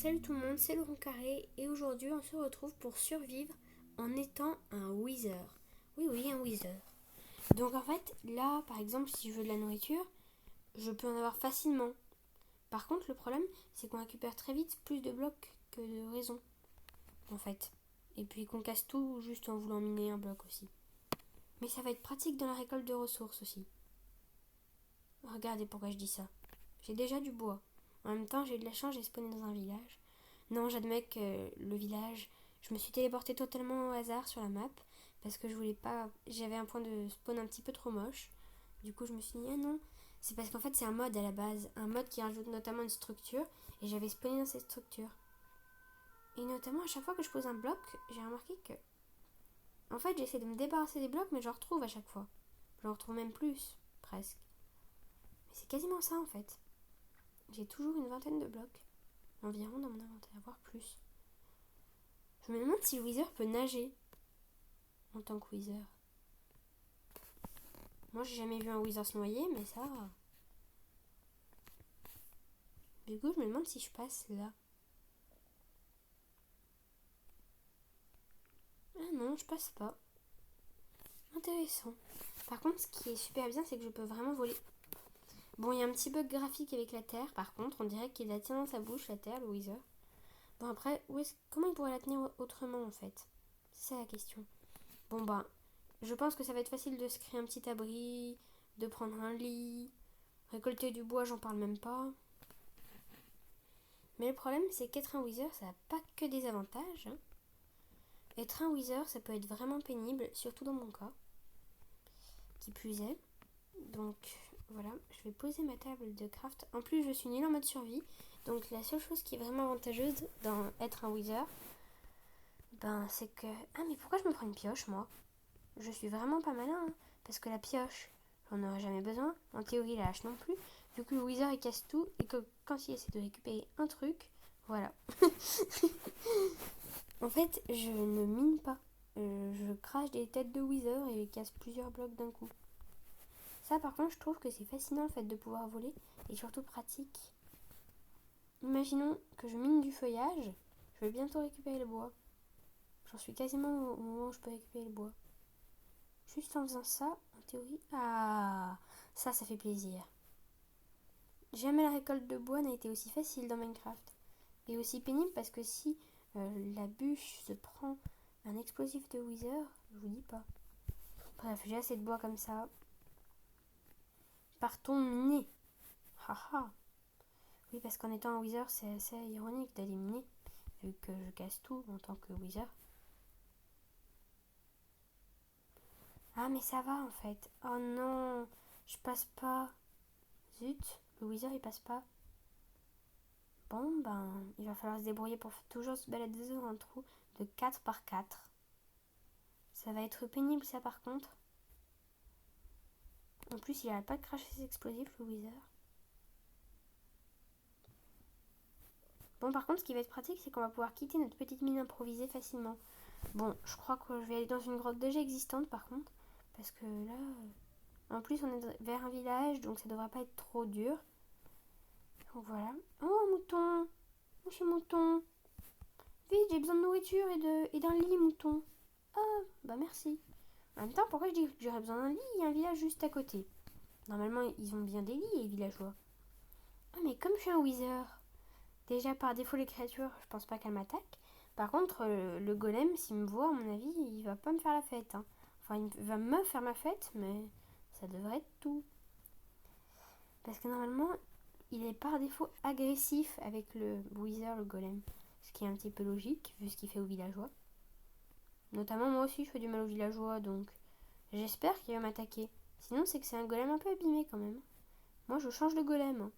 Salut tout le monde, c'est Laurent Carré et aujourd'hui on se retrouve pour survivre en étant un Wither. Oui, un Wither. Donc en fait, là par exemple, si je veux de la nourriture, je peux en avoir facilement. Par contre, le problème, c'est qu'on récupère très vite plus de blocs que de raisons, en fait. Et puis qu'on casse tout juste en voulant miner un bloc aussi. Mais ça va être pratique dans la récolte de ressources aussi. Regardez pourquoi je dis ça. J'ai déjà du bois. En même temps, j'ai eu de la chance, j'ai spawné dans un village. Non, j'admets que le village, je me suis téléportée totalement au hasard sur la map parce que je voulais pas. J'avais un point de spawn un petit peu trop moche. Du coup, je me suis dit, ah non. C'est parce qu'en fait, c'est un mode à la base. Un mode qui rajoute notamment une structure et j'avais spawné dans cette structure. Et notamment, à chaque fois que je pose un bloc, j'ai remarqué que. En fait, j'essaie de me débarrasser des blocs, mais je retrouve à chaque fois. Je retrouve même plus, presque. Mais c'est quasiment ça en fait. J'ai toujours une vingtaine de blocs environ dans mon inventaire, voire plus. Je me demande si le Wither peut nager en tant que Wither. Moi, j'ai jamais vu un Wither se noyer, mais ça. Du coup, je me demande si je passe là. Ah non, je passe pas. Intéressant. Par contre, ce qui est super bien, c'est que je peux vraiment voler. Bon, il y a un petit bug graphique avec la terre, par contre, on dirait qu'il la tient dans sa bouche, la terre, le Wither. Bon, après, comment il pourrait la tenir autrement en fait? C'est ça la question. Bon, bah, je pense que ça va être facile de se créer un petit abri, de prendre un lit, récolter du bois, j'en parle même pas. Mais le problème, c'est qu'être un Wither, ça n'a pas que des avantages. Hein. Être un Wither, ça peut être vraiment pénible, surtout dans mon cas. Qui plus est. Donc, voilà, je vais poser ma table de craft. En plus, je suis nulle en mode survie. Donc, la seule chose qui est vraiment avantageuse dans être un Wither, c'est que... Ah, mais pourquoi je me prends une pioche, moi? Je suis vraiment pas malin, hein, parce que la pioche, j'en aurais jamais besoin. En théorie, la hache non plus. Vu que le Wither, il casse tout, et que quand il essaie de récupérer un truc, voilà. En fait, je ne mine pas. Je crache des têtes de Wither et casse plusieurs blocs d'un coup. Ça, par contre, je trouve que c'est fascinant le fait de pouvoir voler et surtout pratique. Imaginons que je mine du feuillage, je vais bientôt récupérer le bois. J'en suis quasiment au moment où je peux récupérer le bois. Juste en faisant ça, en théorie... Ah, ça fait plaisir. Jamais la récolte de bois n'a été aussi facile dans Minecraft. Et aussi pénible parce que si la bûche se prend un explosif de Wither, je vous dis pas. Bref, j'ai assez de bois comme ça. Partons miner. Haha. Oui, parce qu'en étant un Wither, c'est assez ironique d'aller miner. Vu que je casse tout en tant que Wither. Ah, mais ça va en fait. Oh non, je passe pas. Zut, le Wither il passe pas. Bon, il va falloir se débrouiller pour toujours se balader dans un trou de 4 par 4. Ça va être pénible ça par contre. En plus, il n'arrête pas de cracher ses explosifs, le Wither. Bon, par contre, ce qui va être pratique, c'est qu'on va pouvoir quitter notre petite mine improvisée facilement. Bon, je crois que je vais aller dans une grotte déjà existante par contre. Parce que là... En plus, on est vers un village, donc ça devrait pas être trop dur. Donc voilà. Oh, un mouton! Monsieur mouton! Vite, j'ai besoin de nourriture et d'un lit, mouton. Ah, merci. En même temps, pourquoi je dis que j'aurais besoin d'un lit? Il y a un village juste à côté. Normalement, ils ont bien des lits, les villageois. Ah, mais comme je suis un Wither, déjà par défaut, les créatures, je pense pas qu'elles m'attaquent. Par contre, le golem, s'il me voit, à mon avis, il va pas me faire la fête. Hein. Enfin, il va me faire ma fête, mais ça devrait être tout. Parce que normalement, il est par défaut agressif avec le Wither, le golem. Ce qui est un petit peu logique, vu ce qu'il fait aux villageois. Notamment, moi aussi, je fais du mal aux villageois, donc j'espère qu'il va m'attaquer. Sinon, c'est que c'est un golem un peu abîmé quand même. Moi, je change de golem.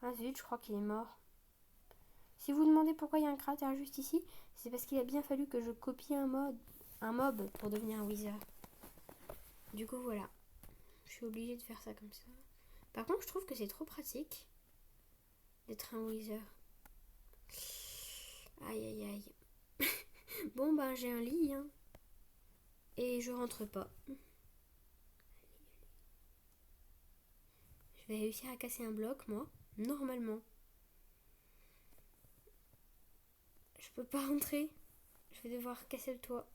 Ah zut, je crois qu'il est mort. Si vous demandez pourquoi il y a un cratère juste ici, c'est parce qu'il a bien fallu que je copie un mob pour devenir un Wither. Du coup, voilà. Je suis obligée de faire ça comme ça. Par contre, je trouve que c'est trop pratique d'être un Wither. Aïe aïe aïe. Bon, j'ai un lit, hein. Et je rentre pas. Je vais réussir à casser un bloc, moi. Normalement. Je peux pas rentrer. Je vais devoir casser le toit.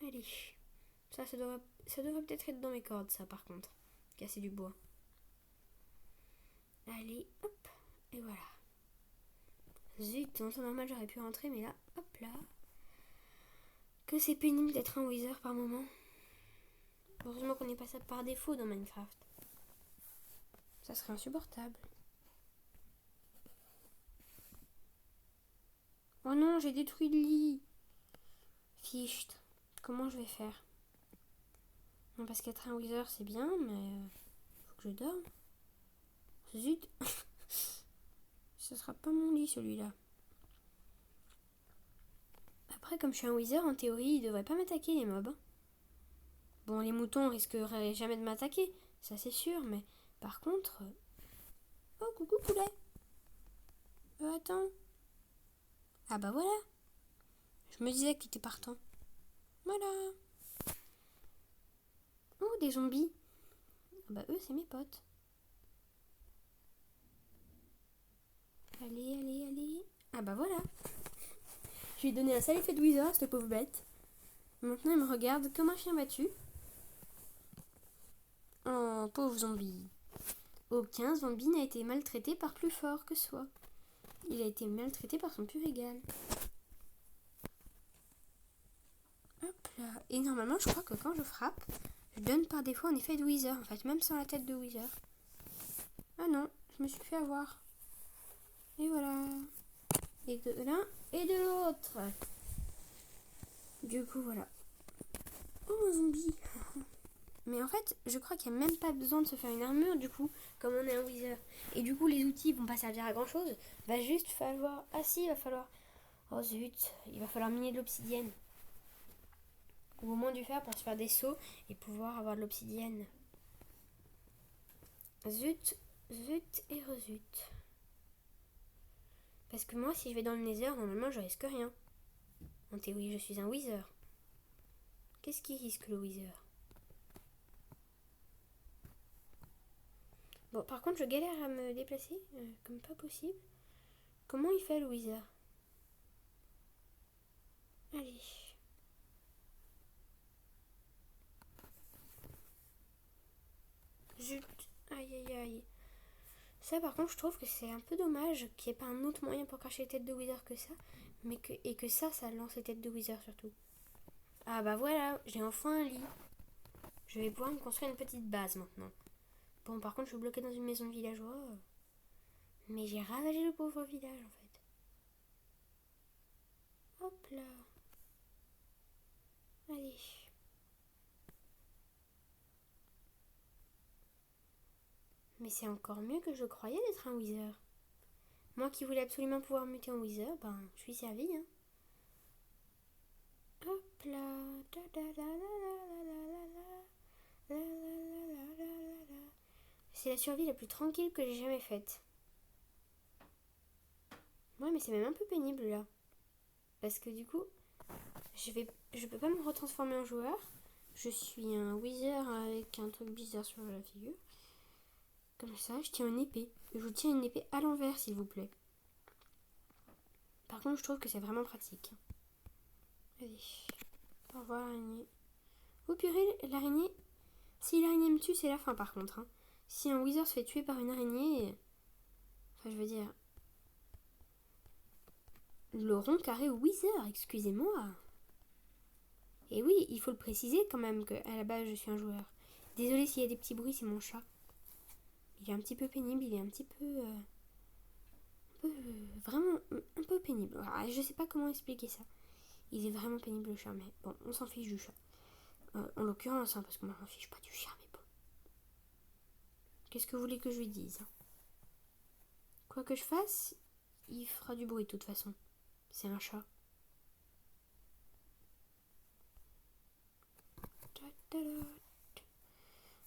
Allez. Ça devrait peut-être être dans mes cordes, ça, par contre. Casser du bois. Allez, hop. Et voilà. Zut, en temps normal, j'aurais pu rentrer, mais là, hop là. Que c'est pénible d'être un wither par moment. Heureusement qu'on n'est pas ça par défaut dans Minecraft. Ça serait insupportable. Oh non, j'ai détruit le lit. Ficht. Comment je vais faire? Non, parce qu'être un wither, c'est bien, mais faut que je dorme. Zut. Ce sera pas mon lit, celui-là. Après, comme je suis un wither, en théorie, ils devraient pas m'attaquer, les mobs. Bon, les moutons risqueraient jamais de m'attaquer, ça c'est sûr, mais par contre... Oh, coucou poulet. Attends. Ah bah voilà. Je me disais qu'il était partant. Voilà. Oh, des zombies. Ah bah eux, c'est mes potes. Allez, allez, allez. Ah bah voilà. Je lui ai donné un sale effet de wither à cette pauvre bête. Maintenant, il me regarde comme un chien battu. Oh, pauvre zombie. Aucun zombie n'a été maltraité par plus fort que soi. Il a été maltraité par son pur égal. Hop là. Et normalement, je crois que quand je frappe, je donne par défaut un effet de wither, en fait, même sans la tête de wither. Ah non, je me suis fait avoir. Et voilà. Et de l'un et de l'autre. Du coup, voilà. Oh, mon zombie. Mais en fait, je crois qu'il n'y a même pas besoin de se faire une armure, du coup, comme on est un wither. Et du coup, les outils vont pas servir à grand chose. Va juste falloir... Ah si, il va falloir... Oh zut, il va falloir miner de l'obsidienne. Ou au moins du fer pour se faire des seaux et pouvoir avoir de l'obsidienne. Zut, zut et rezut. Parce que moi, si je vais dans le nether, normalement, je risque rien. En théorie, je suis un wither. Qu'est-ce qui risque le wither? Bon, par contre, je galère à me déplacer, comme pas possible. Comment il fait le wither? Allez. Zut. Aïe aïe aïe. Ça par contre je trouve que c'est un peu dommage qu'il n'y ait pas un autre moyen pour cracher les têtes de wither que ça. Et que ça lance les têtes de wither surtout. Ah bah voilà, j'ai enfin un lit. Je vais pouvoir me construire une petite base maintenant. Bon par contre je suis bloquée dans une maison de villageois. Mais j'ai ravagé le pauvre village en fait. Hop là. Allez. Mais c'est encore mieux que je croyais d'être un wither. Moi qui voulais absolument pouvoir muter en wither, ben je suis servie hein. Hop là. C'est la survie la plus tranquille que j'ai jamais faite. Ouais mais c'est même un peu pénible là. Parce que du coup, je peux pas me retransformer en joueur. Je suis un wither avec un truc bizarre sur la figure. Comme ça, je tiens une épée. Je vous tiens une épée à l'envers s'il vous plaît. Par contre, je trouve que c'est vraiment pratique. Allez. Au revoir l'araignée. Oh purée, l'araignée. Si l'araignée me tue, c'est la fin par contre. Hein. Si un wither se fait tuer par une araignée... Enfin, je veux dire... Le rond carré wither, excusez-moi. Et oui, il faut le préciser quand même qu'à la base, je suis un joueur. Désolée s'il y a des petits bruits, c'est mon chat. Il est un petit peu pénible, il est un petit peu... vraiment un peu pénible. Alors, je sais pas comment expliquer ça. Il est vraiment pénible le chat, mais bon, on s'en fiche du chat. En l'occurrence, hein, parce que moi je m'en fiche pas du chat, mais bon. Qu'est-ce que vous voulez que je lui dise? Quoi que je fasse, il fera du bruit de toute façon. C'est un chat.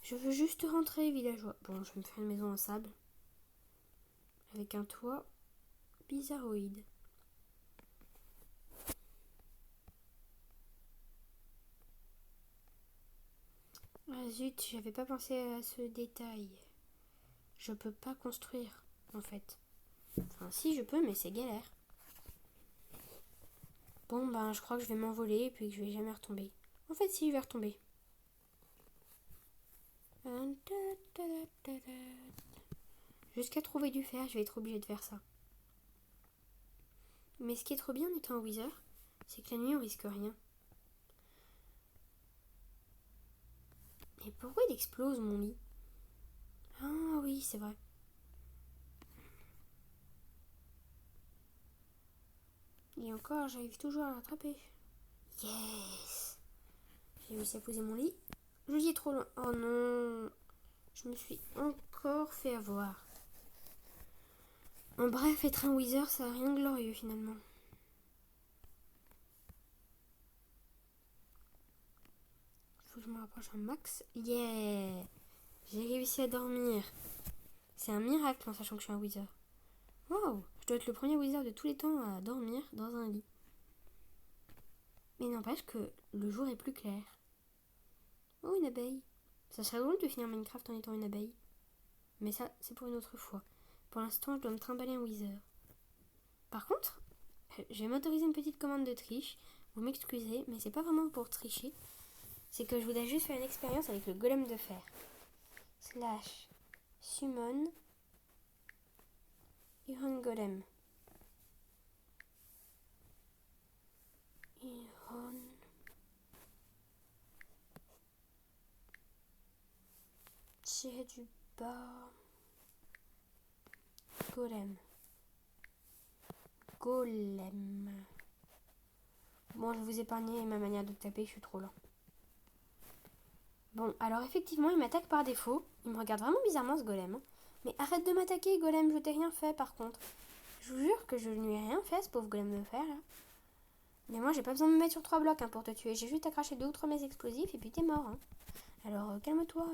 Je veux juste rentrer, villageois. Bon, je vais me faire une maison en sable. Avec un toit bizarroïde. Ah zut, j'avais pas pensé à ce détail. Je peux pas construire en fait. Enfin, si je peux, mais c'est galère. Bon, ben, je crois que je vais m'envoler et puis que je vais jamais retomber. En fait, si, je vais retomber. Jusqu'à trouver du fer, je vais être obligée de faire ça. Mais ce qui est trop bien en étant un Wither, c'est que la nuit, on risque rien. Et pourquoi il explose, mon lit? Ah oui, c'est vrai. Et encore, j'arrive toujours à l'attraper. Yes! J'ai réussi à poser mon lit. Le lit est trop loin. Oh non! Je me suis encore fait avoir. En bref, être un Wither, ça n'a rien de glorieux finalement. Faut que je me rapproche un max. Yeah! J'ai réussi à dormir. C'est un miracle en sachant que je suis un Wither. Wow! Je dois être le premier Wither de tous les temps à dormir dans un lit. Mais n'empêche que le jour est plus clair. Oh, une abeille. Ça serait drôle de finir Minecraft en étant une abeille. Mais ça, c'est pour une autre fois. Pour l'instant, je dois me trimballer un Wither. Par contre, je vais m'autoriser une petite commande de triche. Vous m'excusez, mais c'est pas vraiment pour tricher. C'est que je voudrais juste faire une expérience avec le golem de fer. Slash summon Iron Golem. Iron tiré du bas Golem. Golem. Bon, je vais vous épargner ma manière de taper, je suis trop lent. Bon, alors effectivement, il m'attaque par défaut. Il me regarde vraiment bizarrement, ce golem. Mais arrête de m'attaquer, golem, je t'ai rien fait par contre. Je vous jure que je ne lui ai rien fait, ce pauvre golem de fer là. Mais moi, j'ai pas besoin de me mettre sur 3 blocs pour te tuer. J'ai juste à cracher 2 ou 3 mes explosifs et puis t'es mort. Alors, calme-toi,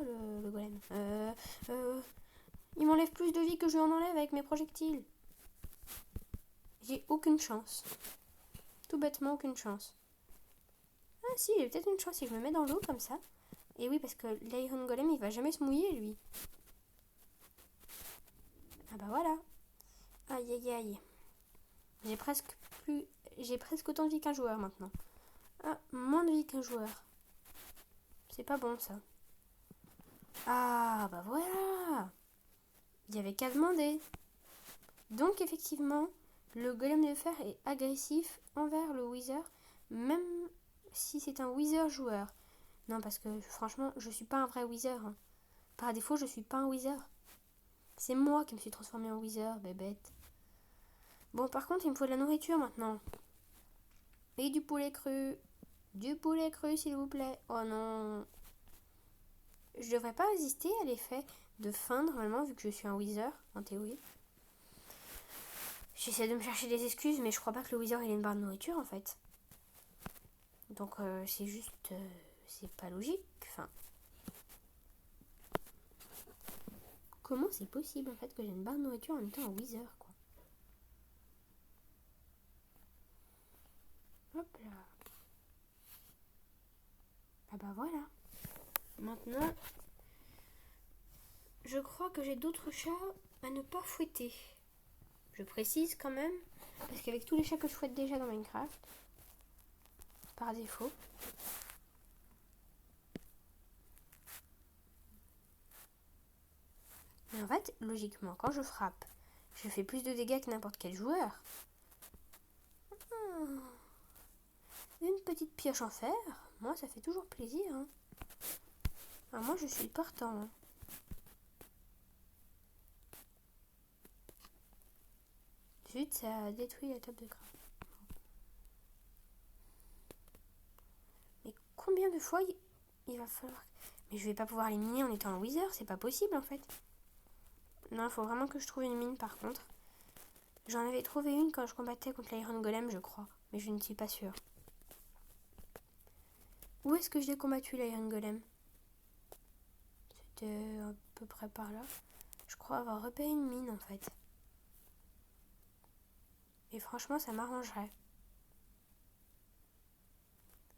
le golem. Il m'enlève plus de vie que je lui en enlève avec mes projectiles. J'ai aucune chance. Tout bêtement, aucune chance. Ah si, j'ai peut-être une chance si je me mets dans l'eau comme ça. Et oui, parce que l'Iron Golem, il va jamais se mouiller, lui. Ah bah voilà. Aïe, aïe, aïe. J'ai presque autant de vie qu'un joueur, maintenant. Ah, moins de vie qu'un joueur. C'est pas bon, ça. Ah, bah voilà. Il n'y avait qu'à demander. Donc, effectivement, le golem de fer est agressif envers le Wither, même si c'est un Wither joueur. Non, parce que franchement, je suis pas un vrai Wither. Par défaut, je suis pas un Wither. C'est moi qui me suis transformée en Wither, bébête. Bon, par contre, il me faut de la nourriture maintenant. Et du poulet cru. Du poulet cru, s'il vous plaît. Oh non. Je devrais pas résister à l'effet de faim, normalement, vu que je suis un Wither, en théorie. J'essaie de me chercher des excuses, mais je crois pas que le Wither il ait une barre de nourriture, en fait. Donc, c'est juste... c'est pas logique. Enfin... Comment c'est possible, en fait, que j'ai une barre de nourriture en étant un Wither, quoi. Hop là. Ah bah voilà. Maintenant, je crois que j'ai d'autres chats à ne pas fouetter. Je précise quand même, parce qu'avec tous les chats que je fouette déjà dans Minecraft, par défaut, mais en fait, logiquement, quand je frappe, je fais plus de dégâts que n'importe quel joueur. Une petite pioche en fer, moi ça fait toujours plaisir. Alors moi je suis partant. Zut, ça a détruit la table de craft. Mais combien de fois il va falloir... Mais je vais pas pouvoir les miner en étant un Wither, c'est pas possible en fait. Non, il faut vraiment que je trouve une mine par contre. J'en avais trouvé une quand je combattais contre l'Iron Golem, je crois. Mais je ne suis pas sûre. Où est-ce que je l'ai combattu, l'Iron Golem? C'était à peu près par là. Je crois avoir repéré une mine en fait. Et franchement, ça m'arrangerait.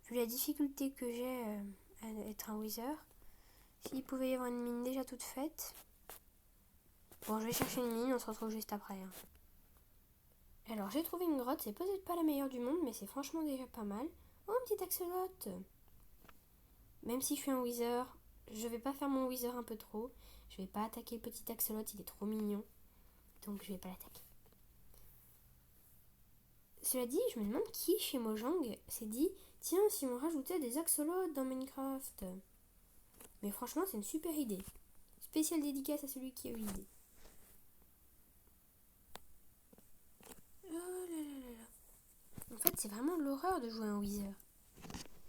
Vu la difficulté que j'ai à être un Wither, s'il pouvait y avoir une mine déjà toute faite, Bon, je vais chercher une mine, on se retrouve juste après. Hein. Alors, j'ai trouvé une grotte, c'est peut-être pas la meilleure du monde, mais c'est franchement déjà pas mal. Oh, un petit axolote. Même si je suis un wither, je vais pas faire mon wither un peu trop. Je vais pas attaquer le petit axolote, il est trop mignon. Donc, je vais pas l'attaquer. Cela dit, je me demande qui, chez Mojang, s'est dit « Tiens, si on rajoutait des axolotes dans Minecraft ?» Mais franchement, c'est une super idée. Spéciale dédicace à celui qui a eu l'idée. Oh là là là là. En fait, c'est vraiment l'horreur de jouer un wither.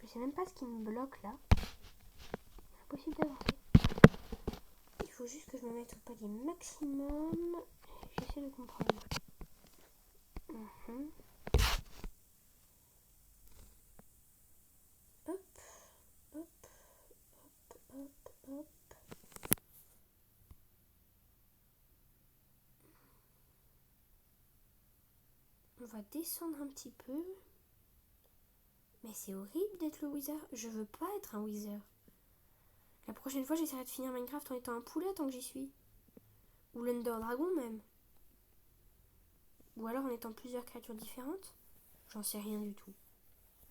Je sais même pas ce qui me bloque là. C'est impossible d'avancer. Il faut juste que je me mette au palier maximum. J'essaie de comprendre. Hop, hop, hop, hop, hop. On va descendre un petit peu. Mais c'est horrible d'être le wither. Je veux pas être un wither. La prochaine fois, j'essaierai de finir Minecraft en étant un poulet tant que j'y suis. Ou l'Ender Dragon même. Ou alors en étant plusieurs créatures différentes. J'en sais rien du tout.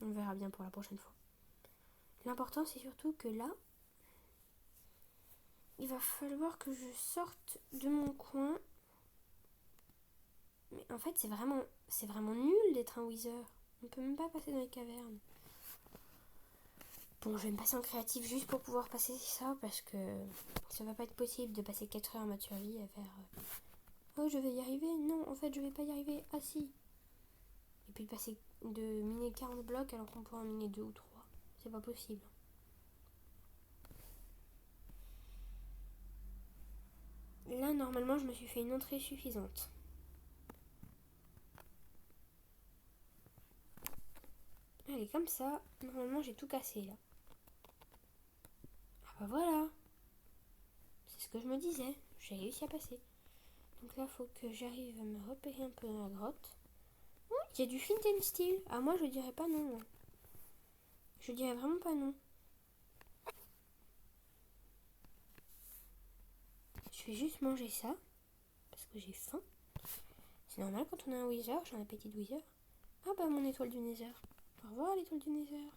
On verra bien pour la prochaine fois. L'important, c'est surtout que là, il va falloir que je sorte de mon coin. Mais en fait, c'est vraiment nul d'être un wither. On peut même pas passer dans les cavernes. Bon, je vais me passer en créatif juste pour pouvoir passer ça parce que ça va pas être possible de passer 4 heures en mode survie à faire oh, je vais y arriver. Non, en fait, je vais pas y arriver. Ah si. Et puis de miner 40 blocs alors qu'on pourrait en miner 2 ou 3. C'est pas possible. Là, normalement, je me suis fait une entrée suffisante. Allez, comme ça, normalement, j'ai tout cassé là. Ah bah voilà. C'est ce que je me disais. J'ai réussi à passer. Donc là, faut que j'arrive à me repérer un peu dans la grotte. Oh, il y a du flint and steel. Ah, moi, je dirais pas non. Je dirais vraiment pas non. Je vais juste manger ça. Parce que j'ai faim. C'est normal quand on a un wither. J'ai un appétit de wither. Ah bah, mon étoile du nether. Au revoir, l'étoile du nether.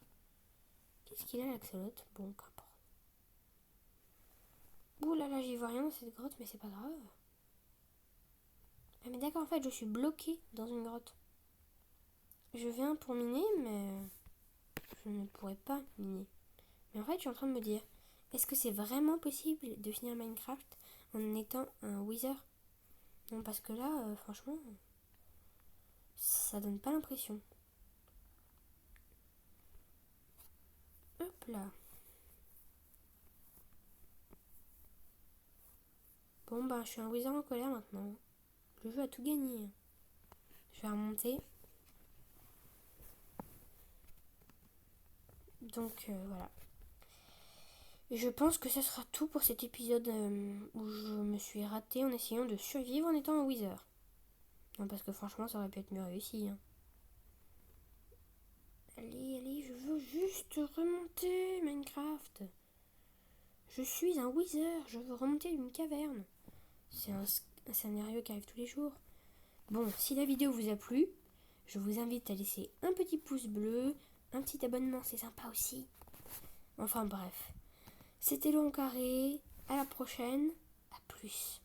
Qu'est-ce qu'il a, l'axolote? Bon, qu'importe. Ouh là là, j'y vois rien dans cette grotte, mais c'est pas grave. Ah mais d'accord, en fait, je suis bloquée dans une grotte. Je viens pour miner, mais je ne pourrais pas miner. Mais en fait, je suis en train de me dire, est-ce que c'est vraiment possible de finir Minecraft en étant un wither? Non, parce que là, franchement, ça donne pas l'impression. Hop là. Bon, bah, je suis un wizard en colère maintenant. Le jeu a tout gagné. Je vais remonter. Donc, voilà. Et je pense que ce sera tout pour cet épisode où je me suis ratée en essayant de survivre en étant un wither. Non, parce que franchement, ça aurait pu être mieux réussi. Hein. Allez, allez, je veux juste remonter Minecraft. Je suis un wither, je veux remonter une caverne. C'est un scénario qui arrive tous les jours. Bon, si la vidéo vous a plu, je vous invite à laisser un petit pouce bleu, un petit abonnement, c'est sympa aussi. Enfin bref, c'était Long Carré, à la prochaine, à plus.